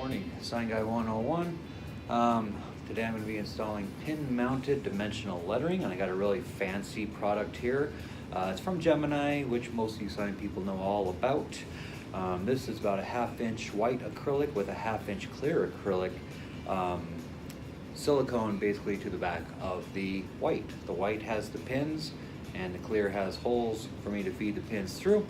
Morning, Sign Guy 101. Today I'm going to be installing pin-mounted dimensional lettering, and I got a really fancy product here. It's from Gemini, which most of you sign people know all about. This is about a 1/2 inch white acrylic with a 1/2 inch clear acrylic silicone basically to the back of the white. The white has the pins and the clear has holes for me to feed the pins through.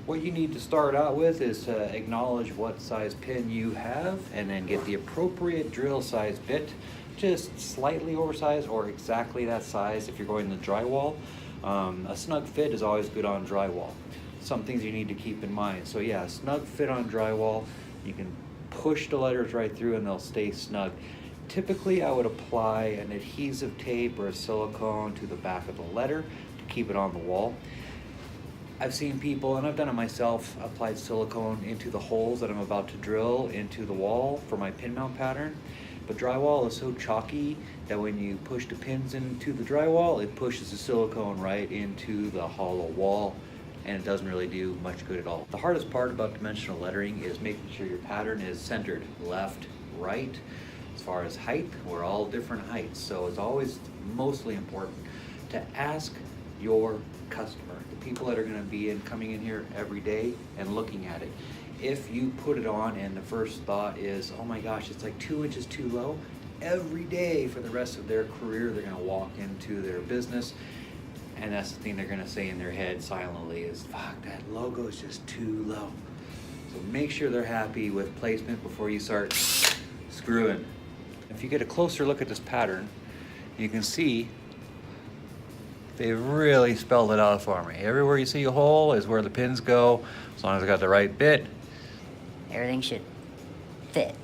What you need to start out with is to acknowledge what size pin you have and then get the appropriate drill size bit, just slightly oversized or exactly that size if you're going to drywall. A snug fit is always good on drywall. Some things you need to keep in mind. So yeah, snug fit on drywall, you can push the letters right through and they'll stay snug. Typically I would apply an adhesive tape or a silicone to the back of the letter to keep it on the wall. I've seen people, and I've done it myself, applied silicone into the holes that I'm about to drill into the wall for my pin mount pattern. But drywall is so chalky that when you push the pins into the drywall, it pushes the silicone right into the hollow wall, and it doesn't really do much good at all. The hardest part about dimensional lettering is making sure your pattern is centered left, right. As far as height, we're all different heights, so it's always mostly important to ask your customer, the people that are going to be coming in here every day and looking at it. If you put it on and the first thought is, oh my gosh, it's like 2 inches too low, every day for the rest of their career they're going to walk into their business and that's the thing they're going to say in their head silently is, fuck, that logo is just too low. So make sure they're happy with placement before you start screwing. If you get a closer look at this pattern, you can see they really spelled it out for me. Everywhere you see a hole is where the pins go. As long as I got the right bit, everything should fit.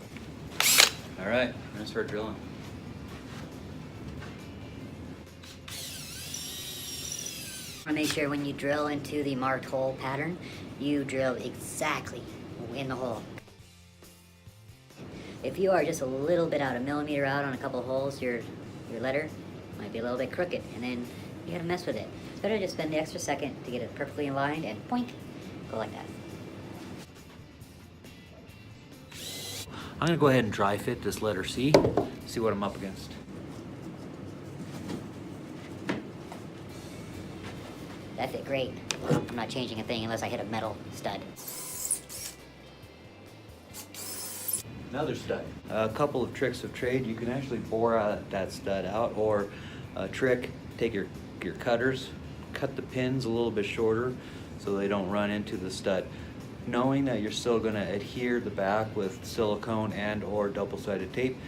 All right, I'm gonna start drilling. Make sure when you drill into the marked hole pattern, you drill exactly in the hole. If you are just a little bit out, a millimeter out on a couple of holes, your letter might be a little bit crooked, and then you gotta mess with it. It's better to just spend the extra second to get it perfectly aligned and point, go like that. I'm gonna go ahead and dry fit this letter C, see what I'm up against. That fit great. I'm not changing a thing unless I hit a metal stud. Another stud. A couple of tricks of trade. You can actually bore that stud out, or a trick, take your cutters, cut the pins a little bit shorter so they don't run into the stud. Knowing that you're still going to adhere the back with silicone and or double-sided tape,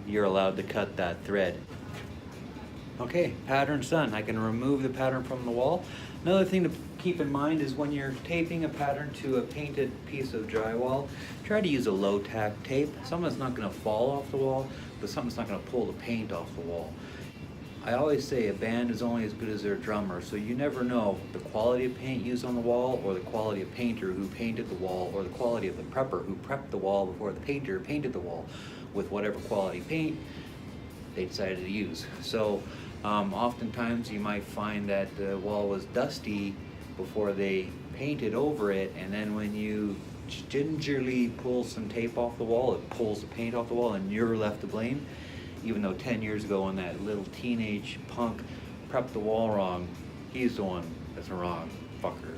you're allowed to cut that thread. Okay, pattern's done. I can remove the pattern from the wall. Another thing to keep in mind is when you're taping a pattern to a painted piece of drywall, try to use a low-tack tape. Something that's not going to fall off the wall, but something that's not going to pull the paint off the wall. I always say a band is only as good as their drummer, so you never know the quality of paint used on the wall, or the quality of painter who painted the wall, or the quality of the prepper who prepped the wall before the painter painted the wall with whatever quality paint they decided to use. So oftentimes you might find that the wall was dusty before they painted over it, and then when you gingerly pull some tape off the wall, it pulls the paint off the wall and you're left to blame. Even though 10 years ago when that little teenage punk prepped the wall wrong, he's the one that's a wrong fucker.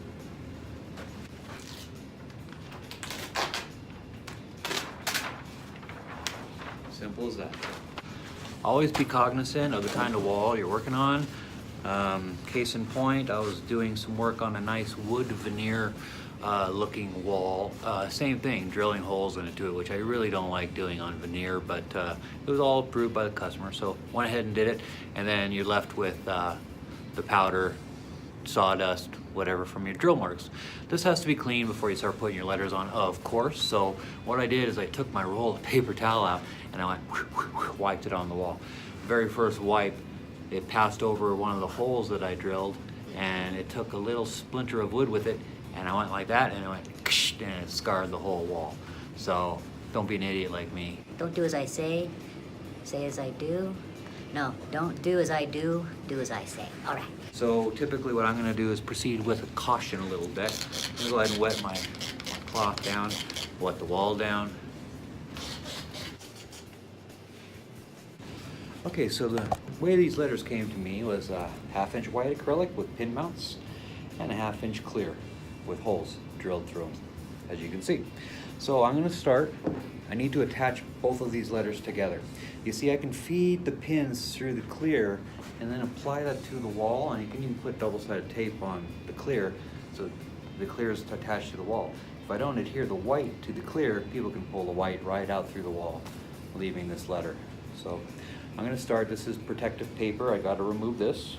Simple as that. Always be cognizant of the kind of wall you're working on. Case in point, I was doing some work on a nice wood veneer looking wall. Same thing, drilling holes into it, which I really don't like doing on veneer, but it was all approved by the customer, so went ahead and did it, and then you're left with the powder, sawdust, whatever from your drill marks. This has to be clean before you start putting your letters on, of course. So what I did is I took my roll of paper towel out and I went wiped it on the wall. Very first wipe, it passed over one of the holes that I drilled, and it took a little splinter of wood with it, and I went like that, and it went and it scarred the whole wall. So don't be an idiot like me. Don't do as I say as I do. No, don't do as I do as I say. All right. So typically what I'm gonna do is proceed with caution a little bit. I'm gonna go ahead and wet my cloth down. wet the wall down. Okay, so the way these letters came to me was a 1/2 inch white acrylic with pin mounts and a 1/2 inch clear with holes drilled through them, as you can see. So I'm going to start. I need to attach both of these letters together. You see, I can feed the pins through the clear and then apply that to the wall, and you can even put double-sided tape on the clear so the clear is attached to the wall. If I don't adhere the white to the clear, people can pull the white right out through the wall, leaving this letter. So I'm going to start. This is protective paper. I got to remove this.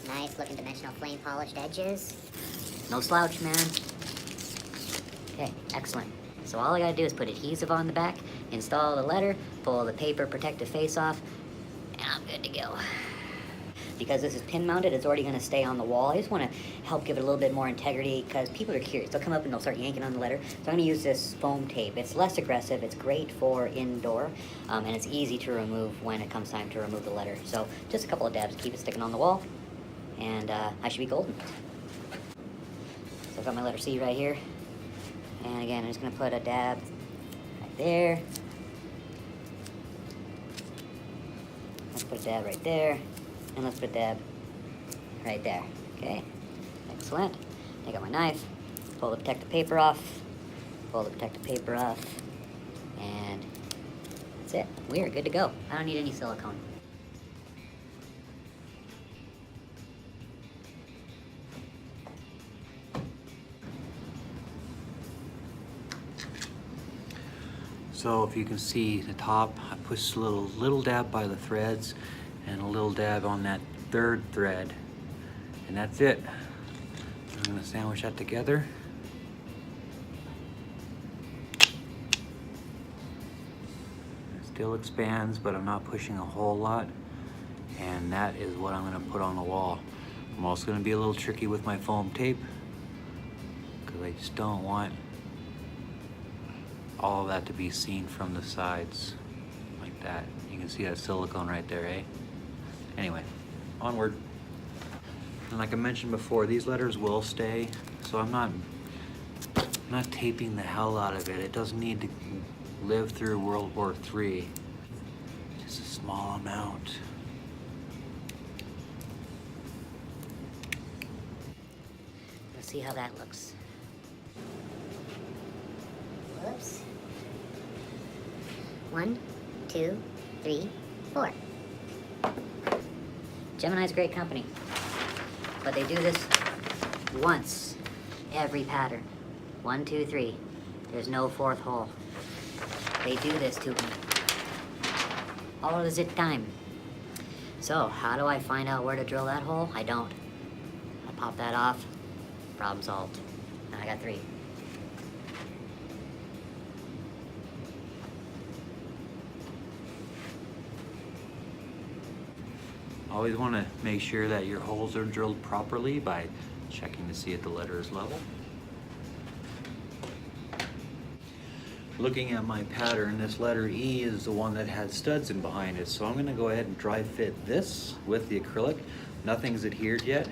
Nice looking dimensional flame polished edges. No slouch, man. Okay, excellent. So all I gotta do is put adhesive on the back, install the letter, pull the paper protective face off, and I'm good to go. Because this is pin mounted, it's already gonna stay on the wall. I just wanna help give it a little bit more integrity because people are curious. They'll come up and they'll start yanking on the letter. So I'm gonna use this foam tape. It's less aggressive, it's great for indoor, and it's easy to remove when it comes time to remove the letter. So just a couple of dabs, keep it sticking on the wall, and I should be golden. So I've got my letter C right here. And again, I'm just gonna put a dab right there. Let's put a dab right there. And let's put a dab right there. Okay, excellent. Take out my knife, pull the protective paper off, pull the protective paper off, and that's it. We are good to go. I don't need any silicone. So if you can see the top, I pushed a little dab by the threads and a little dab on that third thread, and that's it. I'm gonna sandwich that together. It still expands, but I'm not pushing a whole lot, and that is what I'm gonna put on the wall. I'm also gonna be a little tricky with my foam tape because I just don't want all of that to be seen from the sides like that. You can see that silicone right there, eh? Anyway, onward. And like I mentioned before, these letters will stay, so I'm not taping the hell out of it. It doesn't need to live through World War III. Just a small amount. Let's see how that looks. Whoops. 1, 2, 3, 4. Gemini's a great company, but they do this once every pattern. 1, 2, 3. There's no fourth hole. They do this to me all the time. So how do I find out where to drill that hole? I don't. I pop that off. Problem solved. Now I got 3. Always want to make sure that your holes are drilled properly by checking to see if the letter is level. Looking at my pattern, this letter E is the one that had studs in behind it, so I'm going to go ahead and dry fit this with the acrylic. Nothing's adhered yet,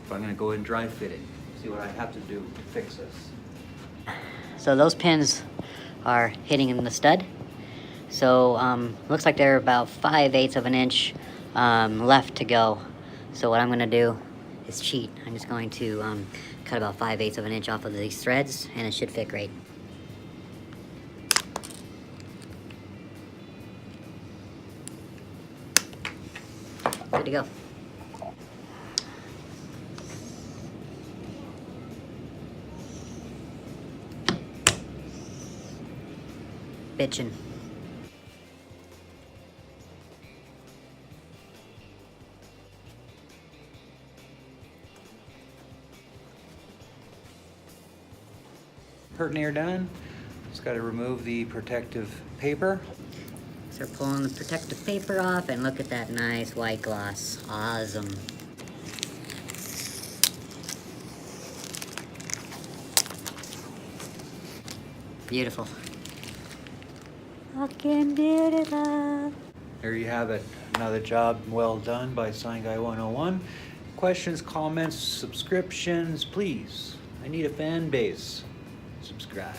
but I'm going to go ahead and dry fit it. See what I have to do to fix this. So those pins are hitting in the stud. So looks like they're about 5/8 of an inch left to go. So what I'm gonna do is cheat. I'm just going to cut about 5/8 of an inch off of these threads, and it should fit great. Good to go. Bitchin'. Curtain air done. Just got to remove the protective paper. Start pulling the protective paper off, and look at that nice white gloss. Awesome. Beautiful. Fucking beautiful. There you have it. Another job well done by Sign Guy 101. questions, comments, subscriptions, please. I need a fan base. Subscribe.